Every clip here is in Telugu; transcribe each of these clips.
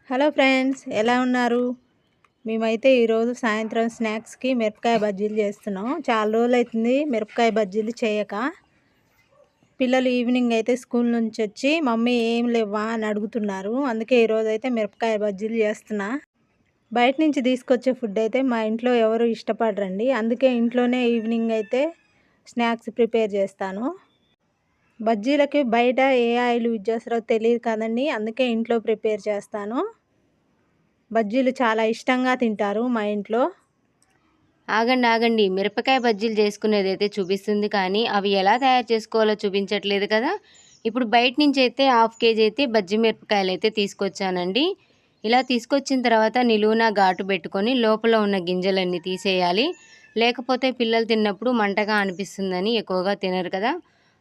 హలో ఫ్రెండ్స్, ఎలా ఉన్నారు? మేమైతే ఈరోజు సాయంత్రం స్నాక్స్కి మిరపకాయ బజ్జీలు చేస్తున్నాం. చాలా రోజులు అవుతుంది మిరపకాయ బజ్జీలు చేయక. పిల్లలు ఈవినింగ్ అయితే స్కూల్ నుంచి వచ్చి మమ్మీ ఏం లేవా అని అడుగుతున్నారు. అందుకే ఈరోజు అయితే మిరపకాయ బజ్జీలు చేస్తున్నా. బయట నుంచి తీసుకొచ్చే ఫుడ్ అయితే మా ఇంట్లో ఎవరు ఇష్టపడరండి. అందుకే ఇంట్లోనే ఈవినింగ్ అయితే స్నాక్స్ ప్రిపేర్ చేస్తాను. బజ్జీలకి బయట ఏ ఆయిల్ యూజ్ చేస్తారో తెలియదు కదండి, అందుకే ఇంట్లో ప్రిపేర్ చేస్తాను. బజ్జీలు చాలా ఇష్టంగా తింటారు మా ఇంట్లో. ఆగండి ఆగండి, మిరపకాయ బజ్జీలు చేసుకునేది అయితే చూపిస్తుంది, కానీ అవి ఎలా తయారు చేసుకోవాలో చూపించట్లేదు కదా. ఇప్పుడు బయట నుంచి అయితే 1/2 కేజీ అయితే బజ్జీ మిరపకాయలు అయితే తీసుకొచ్చానండి. ఇలా తీసుకొచ్చిన తర్వాత నిలువున ఘాటు పెట్టుకొని లోపల ఉన్న గింజలన్నీ తీసేయాలి. లేకపోతే పిల్లలు తిన్నప్పుడు మంటగా అనిపిస్తుందని ఎక్కువగా తినరు కదా.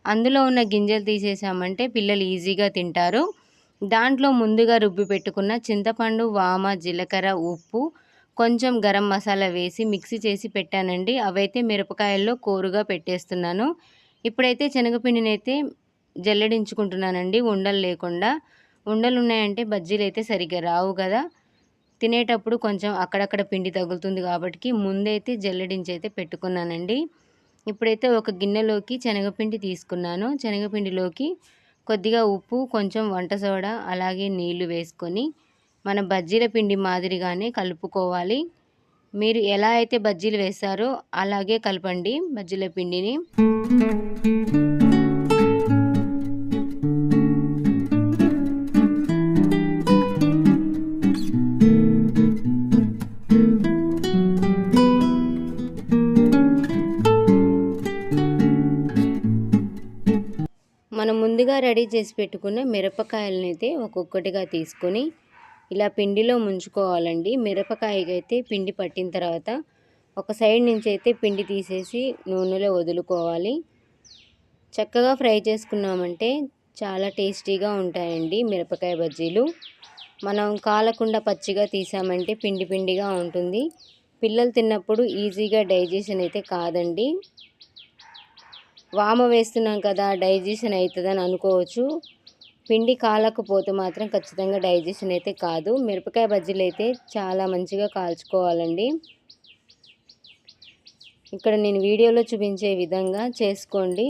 అందులో ఉన్న గింజలు తీసేసామంటే పిల్లలు ఈజీగా తింటారు. దాంట్లో ముందుగా రుబ్బి పెట్టుకున్న చింతపండు, వామ, జీలకర్ర, ఉప్పు, కొంచెం గరం మసాలా వేసి మిక్సీ చేసి పెట్టానండి. అవైతే మిరపకాయల్లో కోరుగా పెట్టేస్తున్నాను. ఇప్పుడైతే శనగపిండిని అయితే జల్లెడించుకుంటున్నానండి, ఉండలు లేకుండా. ఉండలు ఉన్నాయంటే బజ్జీలు అయితే సరిగ్గా రావు కదా. తినేటప్పుడు కొంచెం అక్కడక్కడ పిండి తగులుతుంది కాబట్టి ముందైతే జల్లెడించి అయితే పెట్టుకున్నానండి. ఇప్పుడైతే ఒక గిన్నెలోకి శనగపిండి తీసుకున్నాను. శనగపిండిలోకి కొద్దిగా ఉప్పు, కొంచెం వంట సోడా, అలాగే నీళ్లు వేసుకొని మన బజ్జీల పిండి మాదిరిగానే కలుపుకోవాలి. మీరు ఎలా అయితే బజ్జీలు వేస్తారో అలాగే కలపండి బజ్జీల పిండిని. మనం ముందుగా రెడీ చేసి పెట్టుకున్న మిరపకాయలని అయితే ఒక్కొక్కటిగా తీసుకొని ఇలా పిండిలో ముంచుకోవాలండి. మిరపకాయకి అయితే పిండి పట్టిన తర్వాత ఒక సైడ్ నుంచి అయితే పిండి తీసేసి నూనెలో వదులుకోవాలి. చక్కగా ఫ్రై చేసుకున్నామంటే చాలా టేస్టీగా ఉంటాయండి మిరపకాయ బజ్జీలు. మనం కాలకుండా పచ్చిగా తీసామంటే పిండి పిండిగా ఉంటుంది. పిల్లలు తిన్నప్పుడు ఈజీగా డైజెషన్ అయితే కాదండి. వామ వేస్తున్నాం కదా, డైజెషన్ అవుతుందని అనుకోవచ్చు. పిండి కాలకపోతే మాత్రం ఖచ్చితంగా డైజెషన్ అయితే కాదు. మిరపకాయ బజ్జీలు అయితే చాలా మంచిగా కాల్చుకోవాలండి. ఇక్కడ నేను వీడియోలో చూపించే విధంగా చేసుకోండి.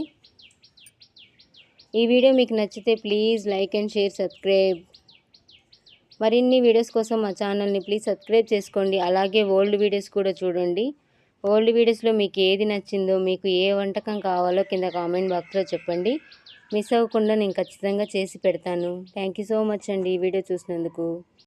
ఈ వీడియో మీకు నచ్చితే please like and share, subscribe. మరిన్ని వీడియోస్ కోసం మా ఛానల్ని ప్లీజ్ సబ్స్క్రైబ్ చేసుకోండి. అలాగే ఓల్డ్ వీడియోస్ కూడా చూడండి. ఓల్డ్ వీడియోస్లో మీకు ఏది నచ్చిందో, మీకు ఏ వంటకం కావాలో కింద కామెంట్ బాక్స్లో చెప్పండి. మిస్ అవ్వకుండా నేను ఖచ్చితంగా చేసి పెడతాను. థ్యాంక్ యూ సో మచ్ అండి ఈ వీడియో చూసినందుకు.